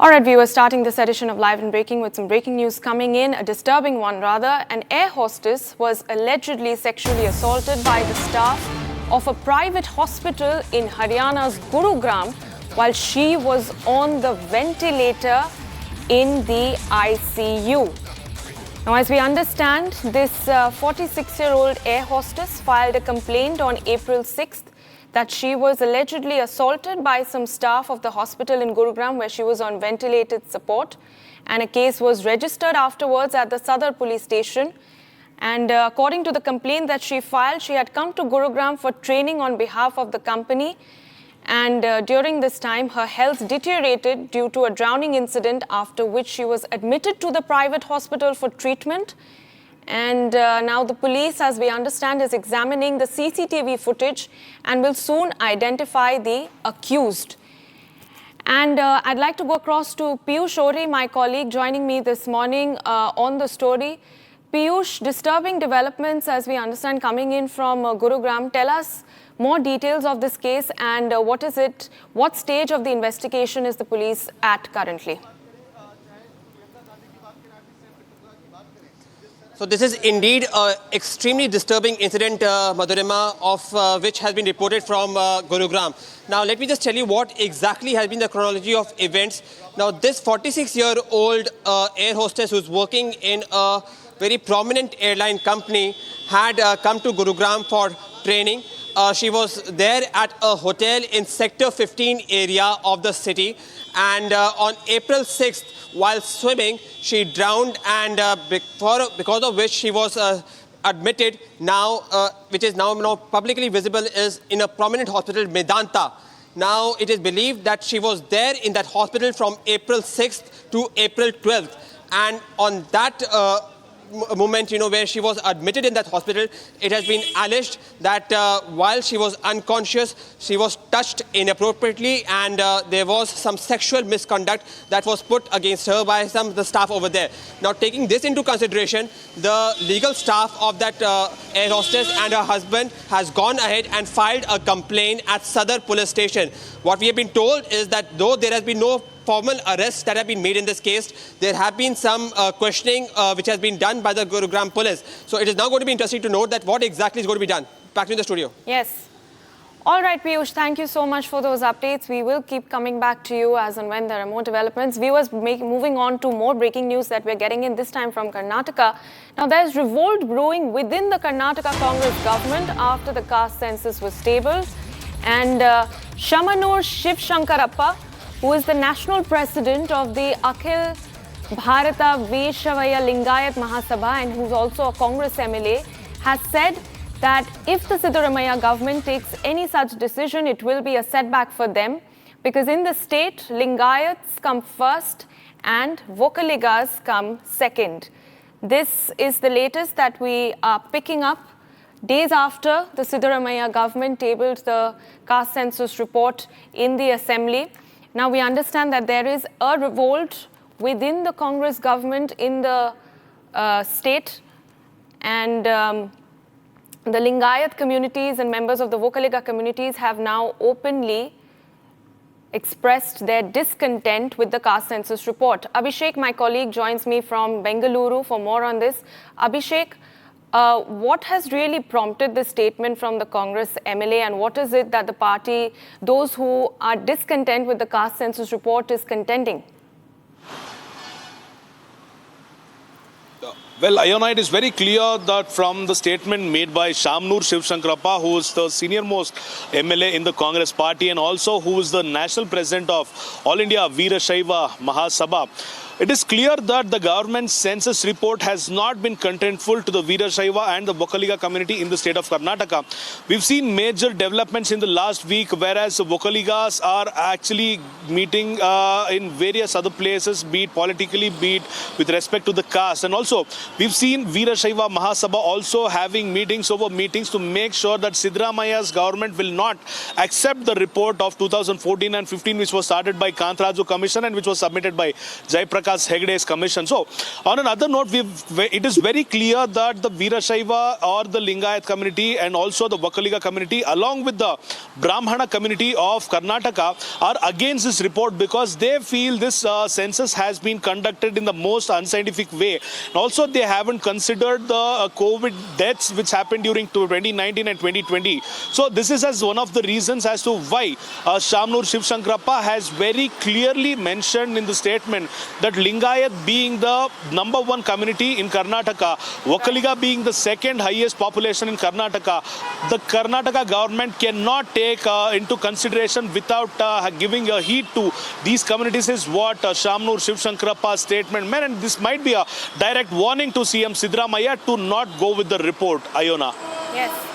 All right, viewers, starting this edition of Live and Breaking with some breaking news coming in, a disturbing one rather. An air hostess was allegedly sexually assaulted by the staff of a private hospital in Haryana's Gurugram while she was on the ventilator in the ICU. Now, as we understand, this 46-year-old air hostess filed a complaint on April 6th that she was allegedly assaulted by some staff of the hospital in Gurugram where she was on ventilated support, and a case was registered afterwards at the Sadar police station. And according to the complaint that she filed, she had come to Gurugram for training on behalf of the company, and during this time her health deteriorated due to a drowning incident, after which she was admitted to the private hospital for treatment. And now the police, as we understand, is examining the CCTV footage and will soon identify the accused. And I'd like to go across to Piyush Ore, my colleague, joining me this morning on the story. Piyush, disturbing developments, as we understand, coming in from Gurugram. Tell us more details of this case and what stage of the investigation is the police at currently? So this is indeed an extremely disturbing incident, Madhurima, of which has been reported from Gurugram. Now, let me just tell you what exactly has been the chronology of events. Now, this 46-year-old air hostess who's working in a very prominent airline company had come to Gurugram for training. She was there at a hotel in Sector 15 area of the city, and on April 6th, while swimming, she drowned, and because of which she was admitted now, which is now publicly visible, is in a prominent hospital, Medanta. Now, it is believed that she was there in that hospital from April 6th to April 12th. And on that moment, where she was admitted in that hospital, it has been alleged that while she was unconscious, she was touched inappropriately, and there was some sexual misconduct that was put against her by some of the staff over there. Now, taking this into consideration, the legal staff of that air hostess and her husband has gone ahead and filed a complaint at Sadar police station. What we have been told is that though there has been no formal arrests that have been made in this case, there have been some questioning which has been done by the Gurugram police. So it is now going to be interesting to note that what exactly is going to be done. Back to the studio. Yes. All right, Piyush, thank you so much for those updates. We will keep coming back to you as and when there are more developments. Viewers, moving on to more breaking news that we're getting in, this time from Karnataka. Now, there's revolt brewing within the Karnataka Congress government after the caste census was tabled. And Shamanur Shiv Shankarappa, who is the national president of the Akhil Bharata Vaishyavaya Lingayat Mahasabha and who's also a Congress MLA, has said that if the Siddaramaiah government takes any such decision, it will be a setback for them, because in the state, Lingayats come first and Vocaligas come second. This is the latest that we are picking up days after the Siddaramaiah government tabled the caste census report in the assembly. Now, we understand that there is a revolt within the Congress government in the state, and the Lingayat communities and members of the Vocaliga communities have now openly expressed their discontent with the caste census report. Abhishek, my colleague, joins me from Bengaluru for more on this. Abhishek, what has really prompted this statement from the Congress MLA, and what is it that the party, those who are discontent with the caste census report, is contending? Well, Ayana, it is very clear that from the statement made by Shamnur Shiv Shankarappa, who is the senior most MLA in the Congress party and also who is the national president of All India Veerashaiva Mahasabha, it is clear that the government census report has not been contentful to the Veerashaiva and the Vocaliga community in the state of Karnataka. We've seen major developments in the last week, whereas the Vocaligas are actually meeting in various other places, be it politically, be it with respect to the caste. And also, We've seen Veerashaiva Mahasabha also having meetings over meetings to make sure that Siddaramaya's government will not accept the report of 2014 and 15, which was started by Kantraju Commission and which was submitted by Jaiprakash Hegde's commission. So, on another note, it is very clear that the Veerashaiva or the Lingayat community and also the Vakaliga community, along with the Brahmana community of Karnataka, are against this report because they feel this census has been conducted in the most unscientific way. And also, they haven't considered the COVID deaths which happened during 2019 and 2020. So, this is as one of the reasons as to why Shamnur Shiv Shankarappa has very clearly mentioned in the statement that Lingayat being the #1 community in Karnataka, Vakaliga being the second highest population in Karnataka, the Karnataka government cannot take into consideration without giving a heed to these communities is what Shamnur Shiv Shankarappa's statement meant, and this might be a direct warning to CM Siddaramaiah to not go with the report. Ayona. Yes.